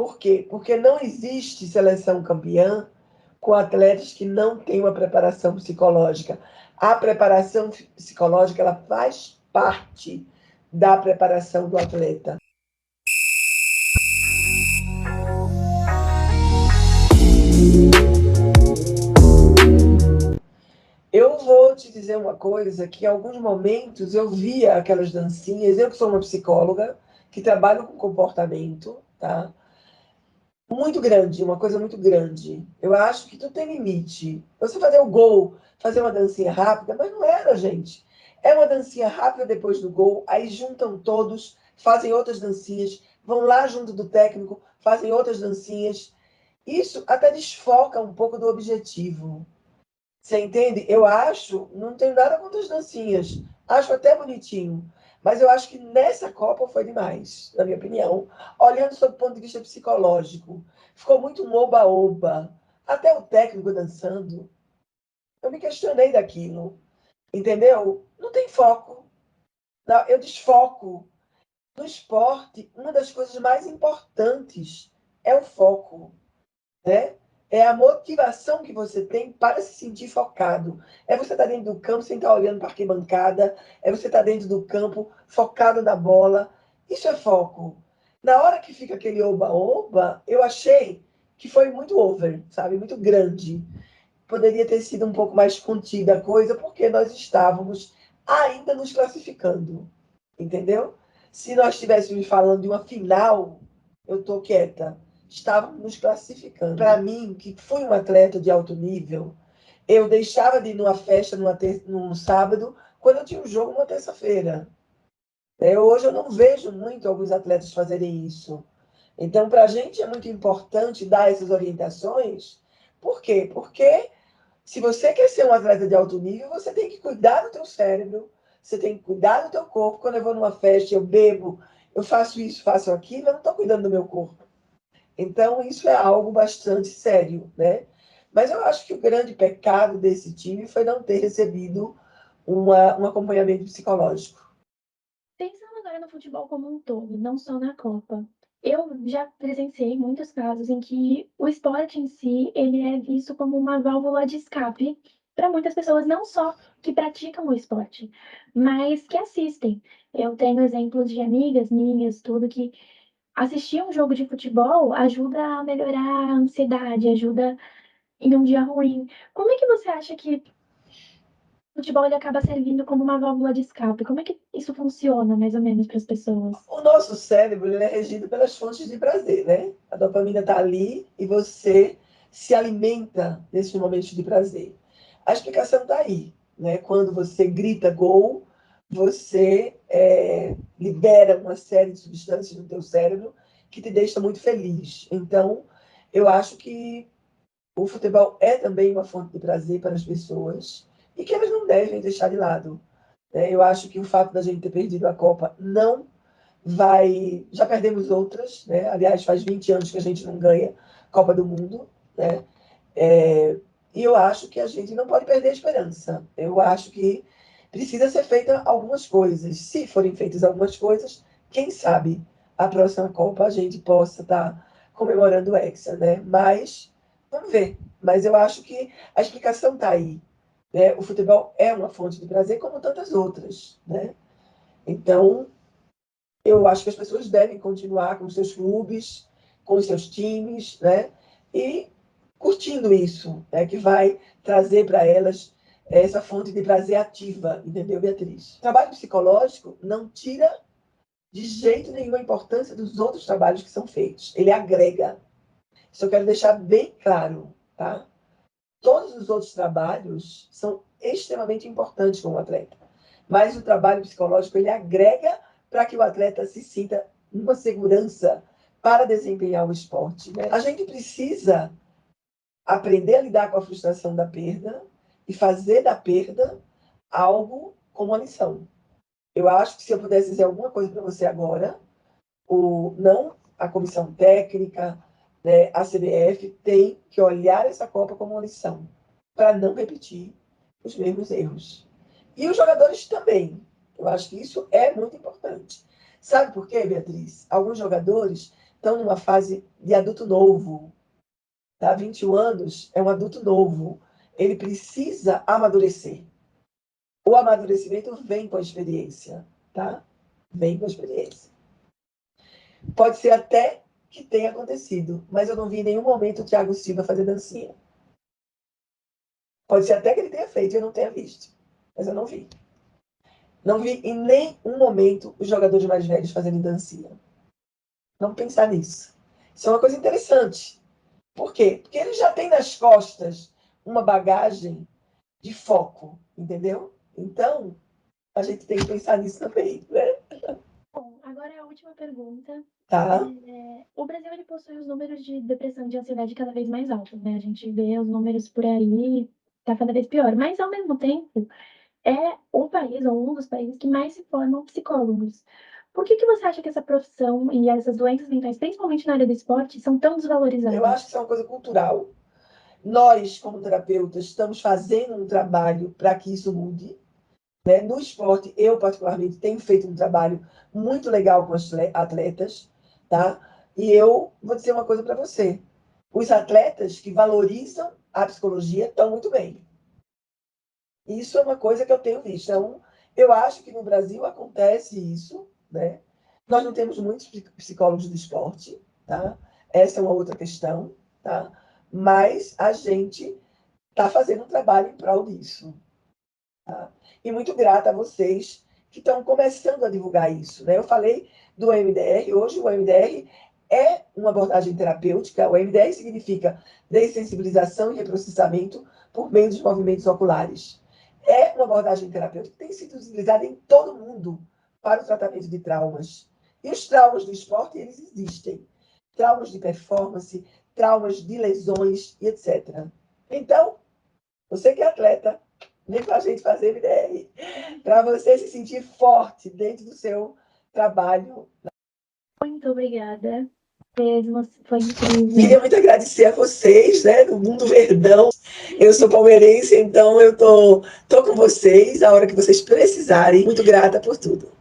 Por quê? Porque não existe seleção campeã com atletas que não têm uma preparação psicológica. A preparação psicológica, ela faz parte da preparação do atleta. Eu vou te dizer uma coisa, que em alguns momentos eu via aquelas dancinhas, eu que sou uma psicóloga, que trabalho com comportamento, tá? Muito grande, uma coisa muito grande. Eu acho que tudo tem limite. Você fazer o gol, fazer uma dancinha rápida, mas não era, gente. É uma dancinha rápida depois do gol, aí juntam todos, fazem outras dancinhas, vão lá junto do técnico, fazem outras dancinhas. Isso até desfoca um pouco do objetivo. Você entende? Eu acho, não tenho nada contra as dancinhas, acho até bonitinho, mas eu acho que nessa Copa foi demais, na minha opinião, olhando sob o ponto de vista psicológico. Ficou muito um oba-oba, até o técnico dançando. Eu me questionei daquilo, entendeu? Não tem foco, eu desfoco. No esporte, uma das coisas mais importantes é o foco, né? É a motivação que você tem para se sentir focado. É você estar dentro do campo sem estar olhando para a arquibancada. É você estar dentro do campo focado na bola. Isso é foco. Na hora que fica aquele oba-oba, eu achei que foi muito over, sabe? Muito grande. Poderia ter sido um pouco mais contida a coisa, porque nós estávamos ainda nos classificando. Entendeu? Se nós estivéssemos falando de uma final, eu estou quieta. Estávamos nos classificando. Para mim, que fui um atleta de alto nível, eu deixava de ir numa festa num sábado, quando eu tinha um jogo numa terça-feira. Hoje eu não vejo muito alguns atletas fazerem isso. Então, para a gente é muito importante dar essas orientações. Por quê? Porque se você quer ser um atleta de alto nível, você tem que cuidar do teu cérebro, você tem que cuidar do teu corpo. Quando eu vou numa festa, eu bebo, eu faço isso, faço aquilo, eu não estou cuidando do meu corpo. Então, isso é algo bastante sério, né? Mas eu acho que o grande pecado desse time foi não ter recebido um acompanhamento psicológico. Pensando agora no futebol como um todo, não só na Copa, eu já presenciei muitos casos em que o esporte em si, ele é visto como uma válvula de escape para muitas pessoas, não só que praticam o esporte, mas que assistem. Eu tenho exemplos de amigas minhas, tudo que assistir um jogo de futebol ajuda a melhorar a ansiedade, ajuda em um dia ruim. Como é que você acha que o futebol ele acaba servindo como uma válvula de escape? Como é que isso funciona, mais ou menos, para as pessoas? O nosso cérebro ele é regido pelas fontes de prazer, né? A dopamina está ali e você se alimenta desses momentos de prazer. A explicação está aí, né? Quando você grita gol, você libera uma série de substâncias no teu cérebro que te deixa muito feliz. Então, eu acho que o futebol é também uma fonte de prazer para as pessoas e que elas não devem deixar de lado, né? Eu acho que o fato da gente ter perdido a Copa não vai. Já perdemos outras, né? Aliás, faz 20 anos que a gente não ganha Copa do Mundo, né? E eu acho que a gente não pode perder a esperança. Eu acho que precisa ser feita algumas coisas. Se forem feitas algumas coisas, quem sabe a próxima Copa a gente possa estar comemorando o Hexa, né? Mas vamos ver. Mas eu acho que a explicação está aí, né? O futebol é uma fonte de prazer como tantas outras, né? Então, eu acho que as pessoas devem continuar com os seus clubes, com os seus times, né? E curtindo isso, né? Que vai trazer para elas essa fonte de prazer ativa, entendeu, Beatriz? O trabalho psicológico não tira de jeito nenhum a importância dos outros trabalhos que são feitos. Ele agrega. Isso eu quero deixar bem claro, tá? Todos os outros trabalhos são extremamente importantes como atleta, mas o trabalho psicológico ele agrega para que o atleta se sinta uma segurança para desempenhar o esporte, né? A gente precisa aprender a lidar com a frustração da perda e fazer da perda algo como uma lição. Eu acho que se eu pudesse dizer alguma coisa para você agora, não a comissão técnica, né, a CBF tem que olhar essa Copa como uma lição para não repetir os mesmos erros. E os jogadores também. Eu acho que isso é muito importante. Sabe por quê, Beatriz? Alguns jogadores estão numa fase de adulto novo. Tá? 21 anos é um adulto novo. Ele precisa amadurecer. O amadurecimento vem com a experiência, tá? Vem com a experiência. Pode ser até que tenha acontecido, mas eu não vi em nenhum momento o Thiago Silva fazer dancinha. Pode ser até que ele tenha feito e eu não tenha visto, mas eu não vi. Não vi em nenhum momento os jogadores mais velhos fazendo dancinha. Vamos pensar nisso. Isso é uma coisa interessante. Por quê? Porque ele já tem nas costas uma bagagem de foco, entendeu? Então, a gente tem que pensar nisso também, né? Bom, agora é a última pergunta. Tá. O Brasil ele possui os números de depressão e de ansiedade cada vez mais altos, né? A gente vê os números por aí, tá cada vez pior. Mas, ao mesmo tempo, é o país, ou um dos países, que mais se formam psicólogos. Por que você acha que essa profissão e essas doenças mentais, principalmente na área do esporte, são tão desvalorizadas? Eu acho que isso é uma coisa cultural. Nós, como terapeutas, estamos fazendo um trabalho para que isso mude. Né? No esporte, eu, particularmente, tenho feito um trabalho muito legal com os atletas. Tá? E eu vou dizer uma coisa para você. Os atletas que valorizam a psicologia estão muito bem. Isso é uma coisa que eu tenho visto. Então, eu acho que no Brasil acontece isso, né? Nós não temos muitos psicólogos do esporte, tá? Essa é uma outra questão, tá? Mas a gente está fazendo um trabalho em prol disso. Tá? E muito grata a vocês que estão começando a divulgar isso, né? Eu falei do MDR, hoje o MDR é uma abordagem terapêutica. O MDR significa dessensibilização e reprocessamento por meio dos movimentos oculares. É uma abordagem terapêutica que tem sido utilizada em todo o mundo para o tratamento de traumas. E os traumas do esporte, eles existem. Traumas de performance, traumas de lesões e etc. Então, você que é atleta, vem com a gente fazer MDR, para você se sentir forte dentro do seu trabalho. Muito obrigada. Mesmo, foi incrível. Queria muito agradecer a vocês, né, do Mundo Verdão. Eu sou palmeirense, então eu tô com vocês a hora que vocês precisarem. Muito grata por tudo.